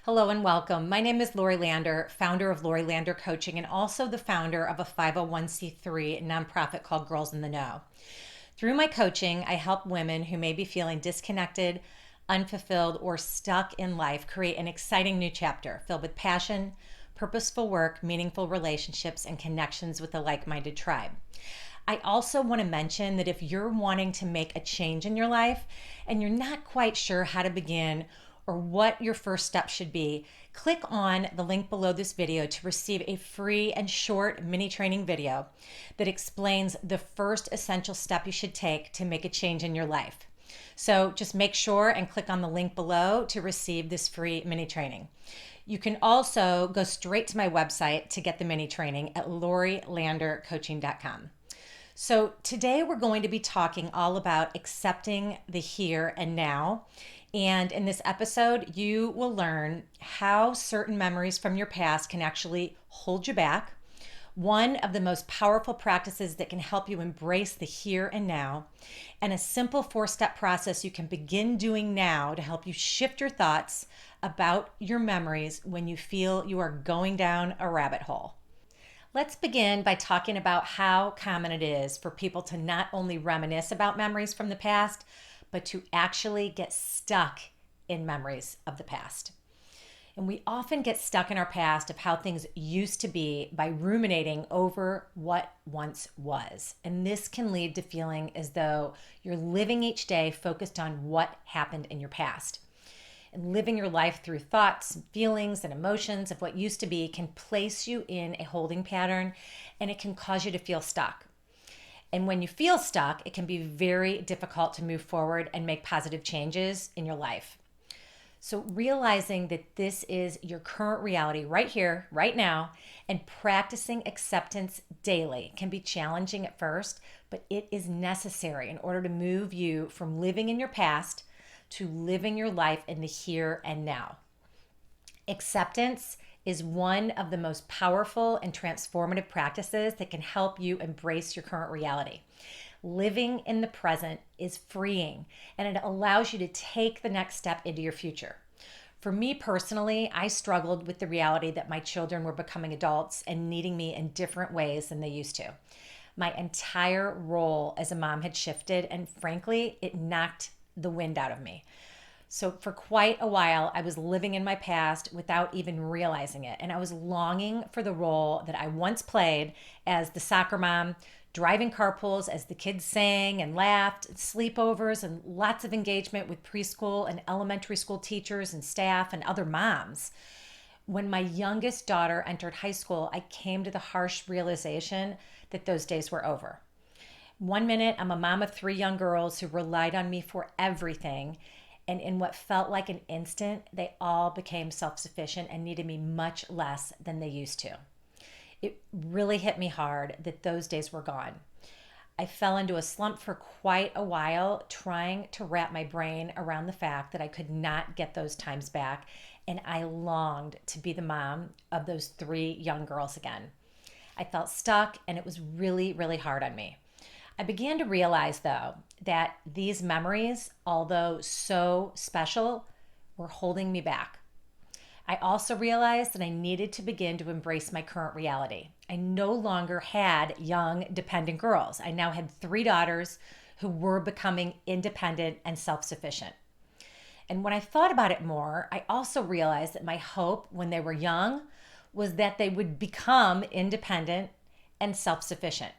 Hello and welcome. My name is Lori Lander, founder of Lori Lander Coaching and also the founder of a 501c3 nonprofit called Girls in the Know. Through my coaching, I help women who may be feeling disconnected, unfulfilled, or stuck in life create an exciting new chapter filled with passion, purposeful work, meaningful relationships, and connections with a like-minded tribe. I also want to mention that if you're wanting to make a change in your life and you're not quite sure how to begin or what your first step should be, click on the link below this video to receive a free and short mini training video that explains the first essential step you should take to make a change in your life. So just make sure and click on the link below to receive this free mini training. You can also go straight to my website to get the mini training at lorilandercoaching.com. So today we're going to be talking all about accepting the here and now. And in this episode, you will learn how certain memories from your past can actually hold you back. One of the most powerful practices that can help you embrace the here and now, and a simple 4-step process you can begin doing now to help you shift your thoughts about your memories when you feel you are going down a rabbit hole. Let's begin by talking about how common it is for people to not only reminisce about memories from the past, but to actually get stuck in memories of the past. And we often get stuck in our past of how things used to be by ruminating over what once was. And this can lead to feeling as though you're living each day focused on what happened in your past. And living your life through thoughts, and feelings, and emotions of what used to be can place you in a holding pattern, and it can cause you to feel stuck. And when you feel stuck, it can be very difficult to move forward and make positive changes in your life. So realizing that this is your current reality right here, right now, and practicing acceptance daily can be challenging at first, but it is necessary in order to move you from living in your past to living your life in the here and now. Acceptance is one of the most powerful and transformative practices that can help you embrace your current reality. Living in the present is freeing, and it allows you to take the next step into your future. For me personally, I struggled with the reality that my children were becoming adults and needing me in different ways than they used to. My entire role as a mom had shifted, and frankly, it knocked the wind out of me. So for quite a while, I was living in my past without even realizing it. And I was longing for the role that I once played as the soccer mom, driving carpools as the kids sang and laughed, sleepovers, and lots of engagement with preschool and elementary school teachers and staff and other moms. When my youngest daughter entered high school, I came to the harsh realization that those days were over. One minute, I'm a mom of 3 young girls who relied on me for everything. And in what felt like an instant, they all became self-sufficient and needed me much less than they used to. It really hit me hard that those days were gone. I fell into a slump for quite a while, trying to wrap my brain around the fact that I could not get those times back, and I longed to be the mom of those 3 young girls again. I felt stuck, and it was really, really hard on me. I began to realize, though, that these memories, although so special, were holding me back. I also realized that I needed to begin to embrace my current reality. I no longer had young, dependent girls. I now had 3 daughters who were becoming independent and self-sufficient. And when I thought about it more, I also realized that my hope when they were young was that they would become independent and self-sufficient.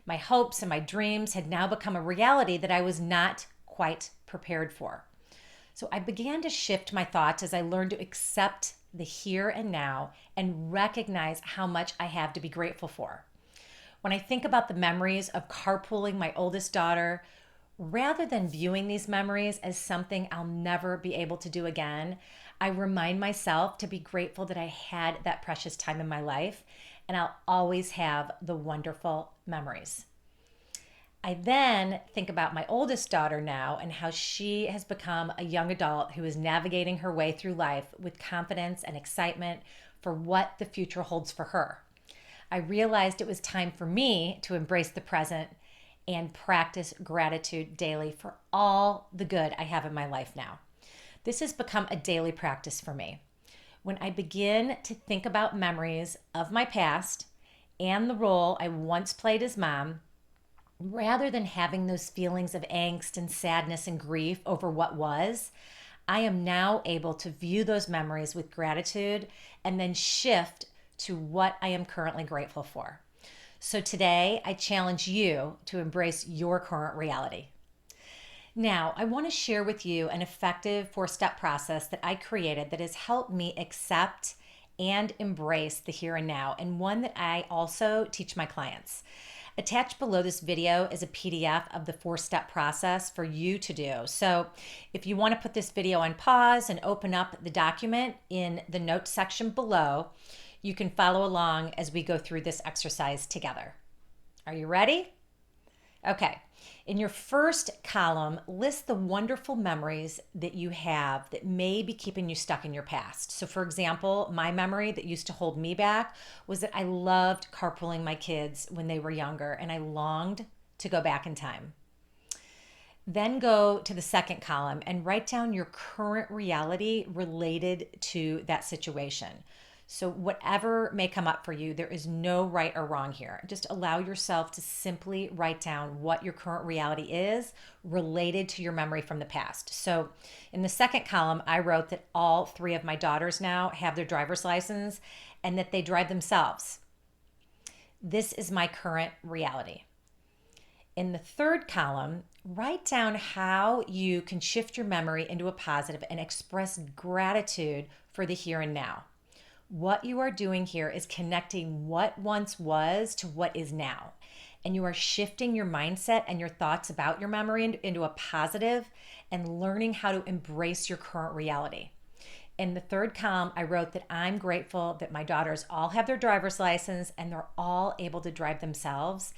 My hopes and my dreams had now become a reality that I was not quite prepared for. So I began to shift my thoughts as I learned to accept the here and now and recognize how much I have to be grateful for. When I think about the memories of carpooling my oldest daughter, rather than viewing these memories as something I'll never be able to do again, I remind myself to be grateful that I had that precious time in my life, and I'll always have the wonderful memories. I then think about my oldest daughter now and how she has become a young adult who is navigating her way through life with confidence and excitement for what the future holds for her. I realized it was time for me to embrace the present and practice gratitude daily for all the good I have in my life now. This has become a daily practice for me. When I begin to think about memories of my past and the role I once played as mom, rather than having those feelings of angst and sadness and grief over what was, I am now able to view those memories with gratitude and then shift to what I am currently grateful for. So today, I challenge you to embrace your current reality. Now, I want to share with you an effective 4-step process that I created that has helped me accept and embrace the here and now, and one that I also teach my clients. Attached below this video is a PDF of the 4-step process for you to do. So if you want to put this video on pause and open up the document in the notes section below, you can follow along as we go through this exercise together. Are you ready? Okay. In your first column, list the wonderful memories that you have that may be keeping you stuck in your past. So for example, my memory that used to hold me back was that I loved carpooling my kids when they were younger, and I longed to go back in time. Then go to the second column and write down your current reality related to that situation. So whatever may come up for you, there is no right or wrong here. Just allow yourself to simply write down what your current reality is related to your memory from the past. So in the second column, I wrote that all 3 of my daughters now have their driver's license and that they drive themselves. This is my current reality. In the third column, write down how you can shift your memory into a positive and express gratitude for the here and now. What you are doing here is connecting what once was to what is now. And you are shifting your mindset and your thoughts about your memory into a positive and learning how to embrace your current reality. In the third column, I wrote that I'm grateful that my daughters all have their driver's license and they're all able to drive themselves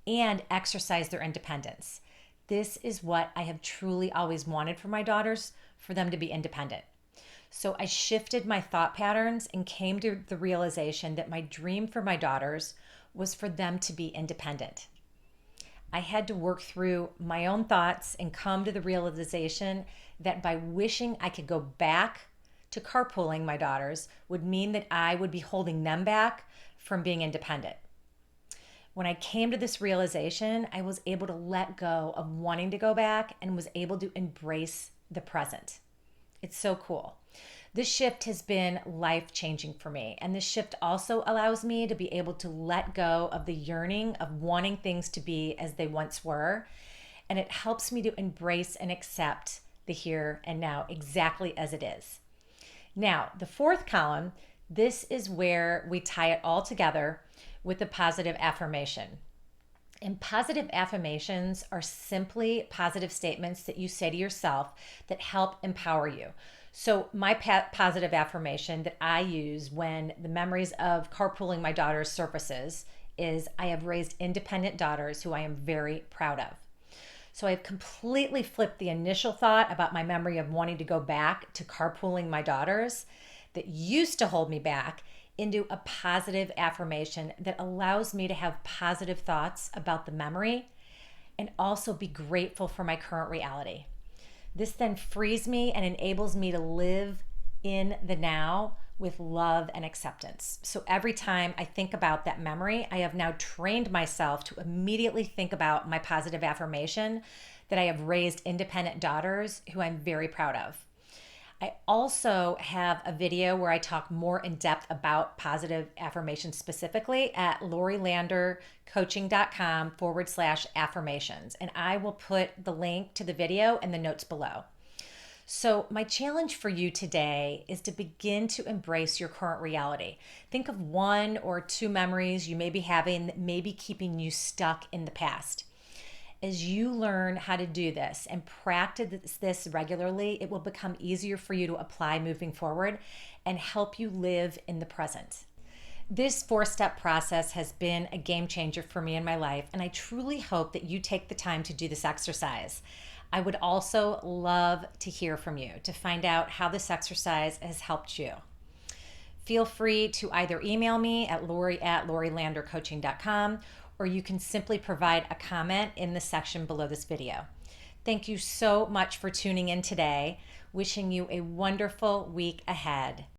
and exercise their independence. This is what I have truly always wanted for my daughters, for them to be independent. So I shifted my thought patterns and came to the realization that my dream for my daughters was for them to be independent. I had to work through my own thoughts and come to the realization that by wishing I could go back to carpooling my daughters would mean that I would be holding them back from being independent. When I came to this realization, I was able to let go of wanting to go back and was able to embrace the present. It's so cool. This shift has been life-changing for me. And this shift also allows me to be able to let go of the yearning of wanting things to be as they once were. And it helps me to embrace and accept the here and now exactly as it is. Now, the fourth column, this is where we tie it all together with the positive affirmation. And positive affirmations are simply positive statements that you say to yourself that help empower you. So my positive affirmation that I use when the memories of carpooling my daughters surfaces is I have raised independent daughters who I am very proud of. So I've completely flipped the initial thought about my memory of wanting to go back to carpooling my daughters that used to hold me back into a positive affirmation that allows me to have positive thoughts about the memory and also be grateful for my current reality. This then frees me and enables me to live in the now with love and acceptance. So every time I think about that memory, I have now trained myself to immediately think about my positive affirmation that I have raised independent daughters who I'm very proud of. I also have a video where I talk more in depth about positive affirmations specifically at lorilandercoaching.com/affirmations. And I will put the link to the video in the notes below. So my challenge for you today is to begin to embrace your current reality. Think of 1 or 2 memories you may be having that may be keeping you stuck in the past. As you learn how to do this and practice this regularly, it will become easier for you to apply moving forward and help you live in the present. This 4-step process has been a game changer for me in my life, and I truly hope that you take the time to do this exercise. I would also love to hear from you to find out how this exercise has helped you. Feel free to either email me at lori@lorilandercoaching.com, or you can simply provide a comment in the section below this video. Thank you so much for tuning in today. Wishing you a wonderful week ahead.